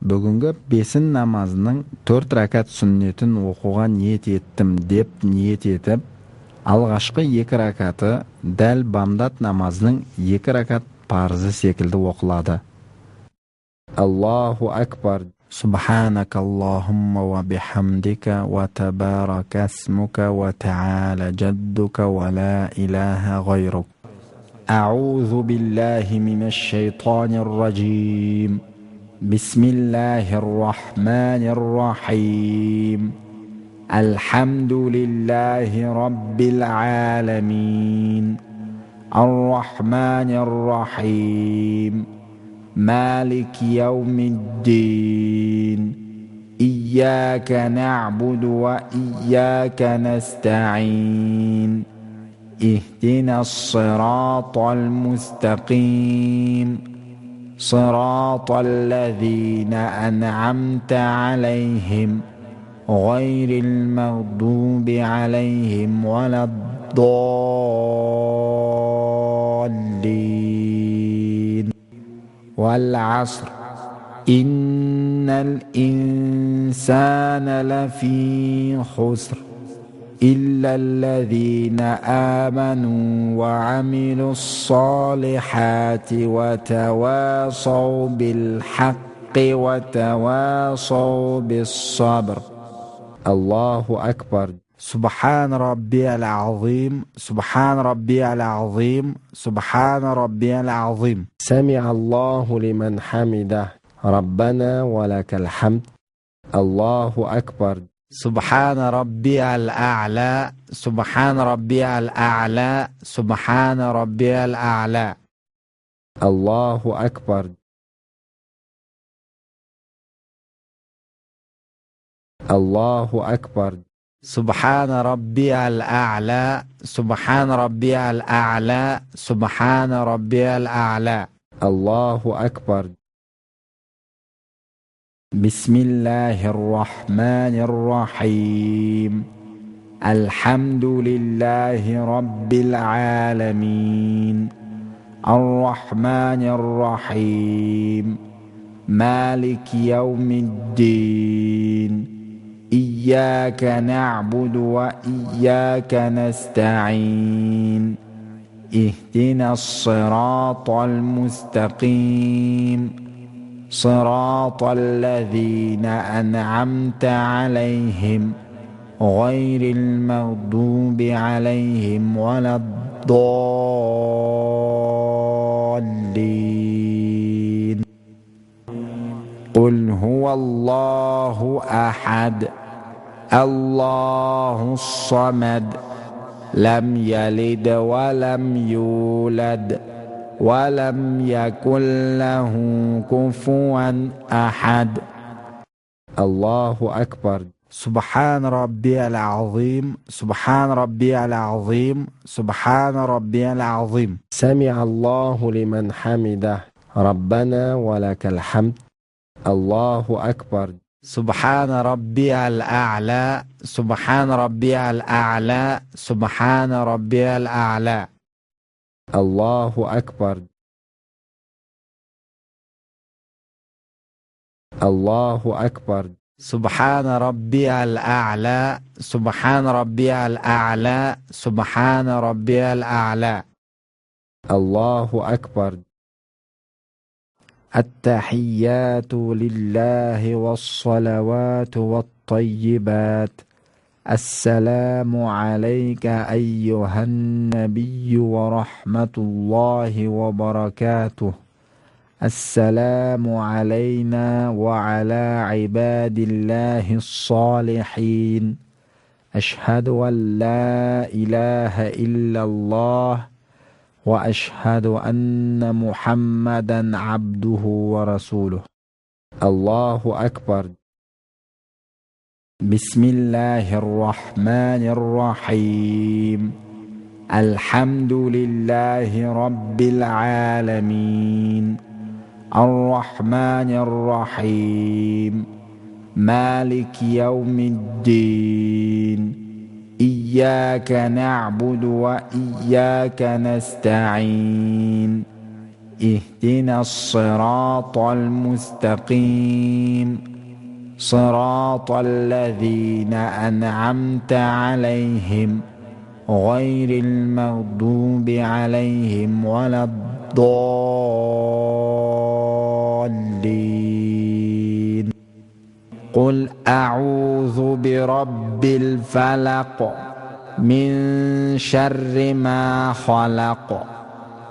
Бүгінгі бесін намазының 4 ракат сүннетін оқуға ниет еттім деп ниет етіп, алғашқы 2 ракаты дәл бамдат намазының 2 ракат парызы секілді оқылады. Аллаху акбар. Субханакаллахумма ва бихамдика ва табарака смука ва та'ала джаддука ва ла илаха гайрук. А'узу биллахи минаш шайтанир раджим. Бисмиллахир рахманир рахим. Алхамдулиллахи раббил аламин. Ар-рахманир рахим. مالك يوم الدين إياك نعبد وإياك نستعين اهدنا الصراط المستقيم صراط الذين أنعمت عليهم غير المغضوب عليهم ولا الضالين والعصر إن الإنسان لفي خسر إلا الذين آمنوا وعملوا الصالحات وتواصوا بالحق وتواصوا بالصبر. الله أكبر. سبحان ربي العظيم سبحان ربي العظيم سبحان ربي العظيم. سمع الله لمن حمده ربنا ولك الحمد. الله أكبر. سبحان ربي الأعلى سبحان ربي الأعلى سبحان ربي الأعلى. الله أكبر. الله أكبر. سبحان ربي الأعلى سبحان ربي الأعلى سبحان ربي الأعلى. الله أكبر. بسم الله الرحمن الرحيم. الحمد لله رب العالمين. الرحمن الرحيم. مالك يوم الدين إياك نعبد وإياك نستعين اهدنا الصراط المستقيم صراط الذين أنعمت عليهم غير المغضوب عليهم ولا الضالين. قل هو الله أحد الله الصمد لم يلد ولم يولد ولم يكن له كفوا أحد. الله أكبر. سبحان ربي العظيم سبحان ربي العظيم سبحان ربي العظيم. سمع الله لمن حمده ربنا ولك الحمد. الله أكبر. سبحان ربي الأعلى سبحان ربي الأعلى سبحان ربي الأعلى. الله أكبر. الله أكبر. سبحان ربي الأعلى سبحان ربي الأعلى سبحان ربي الأعلى. الله أكبر. التحيات لله والصلوات والطيبات. السلام عليك أيها النبي ورحمة الله وبركاته. السلام علينا وعلى عباد الله الصالحين. أشهد أن لا إله إلا الله وأشهد أن محمدا عبده ورسوله. الله أكبر. بسم الله الرحمن الرحيم. الحمد لله رب العالمين. الرحمن الرحيم. مالك يوم الدين إياك نعبد وإياك نستعين اهدنا الصراط المستقيم صراط الذين أنعمت عليهم غير المغضوب عليهم ولا الضالين. قل أعوذ برب الفلق من شر ما خلق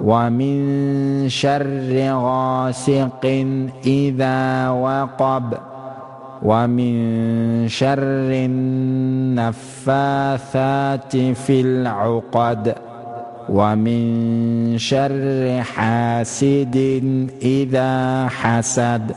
ومن شر غاسق إذا وقب ومن شر النفاثات في العقد ومن شر حاسد إذا حسد.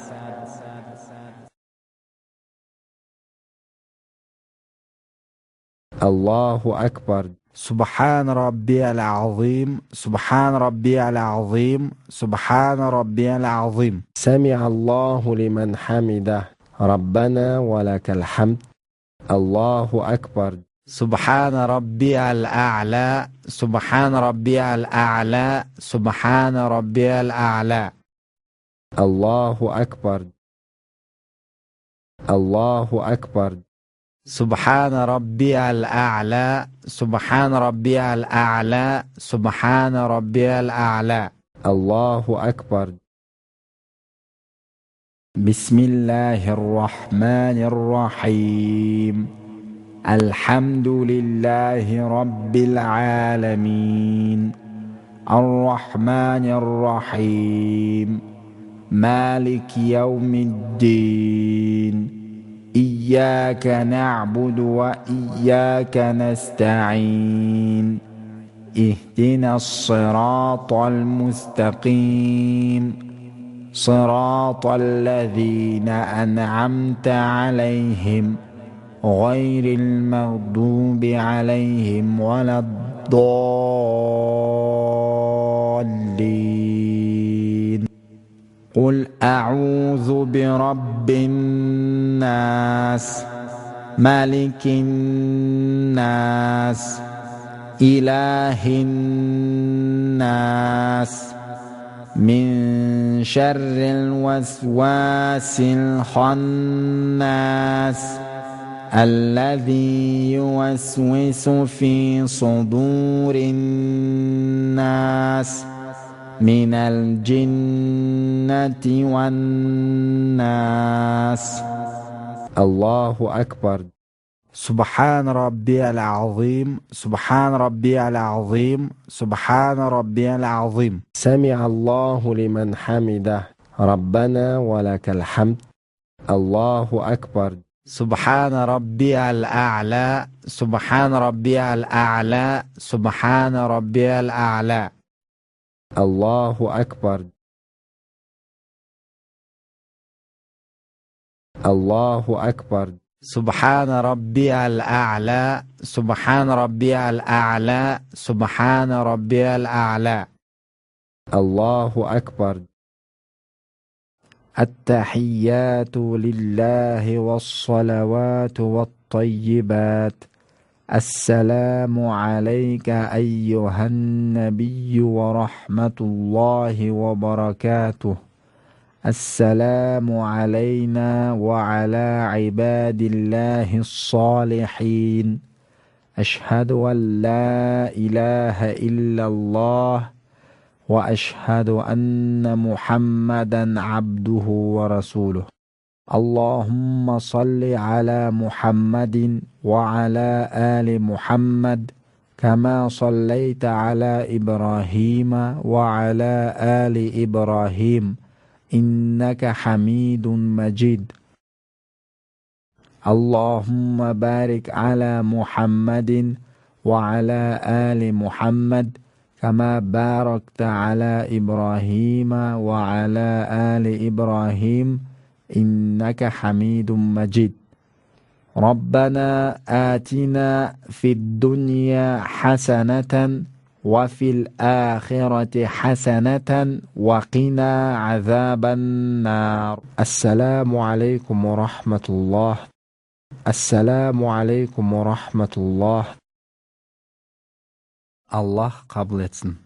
الله أكبر. سبحان ربي العظيم سبحان ربي العظيم سبحان ربي العظيم. سمع الله لمن حمده ربنا ولك الحمد. الله أكبر. سبحان ربي الأعلى سبحان ربي الأعلى سبحان ربي الأعلى. الله أكبر. الله أكبر. سبحان ربي الأعلى سبحان ربي الأعلى سبحان ربي الأعلى. الله أكبر. بسم الله الرحمن الرحيم. الحمد لله رب العالمين الرحمن الرحيم مالك يوم الدين إياك نعبد وإياك نستعين اهدنا الصراط المستقيم صراط الذين أنعمت عليهم غير المغضوب عليهم ولا الضالين. قل أعوذ برب الناس ملك الناس إله الناس من شر الوسواس الخناس الذي يوسوس في صدور الناس من الجنة والناس. الله أكبر. سبحان ربي العظيم سبحان ربي العظيم سبحان ربي العظيم. سمع الله لمن حمده ربنا ولك الحمد. الله أكبر. سبحان ربي الأعلى سبحان ربي الأعلى سبحان ربي الأعلى. الله أكبر. الله أكبر. سبحان ربي الأعلى سبحان ربي الأعلى سبحان ربي الأعلى. الله أكبر. التحيات لله والصلوات والطيبات. السلام عليك أيها النبي ورحمة الله وبركاته. السلام علينا وعلى عباد الله الصالحين. أشهد أن لا إله إلا الله وأشهد أن محمدا عبده ورسوله. اللهم صل على محمد وعلى آل محمد كما صليت على إبراهيم وعلى آل إبراهيم إنك حميد مجيد. اللهم بارك على محمد وعلى آل محمد كما باركت على إبراهيم وعلى آل إبراهيم إنك حميد مجيد. ربنا آتنا في الدنيا حسنة وفي الآخرة حسنة وقنا عذاب النار. السلام عليكم ورحمة الله. السلام عليكم ورحمة الله. Allah kabul etsin.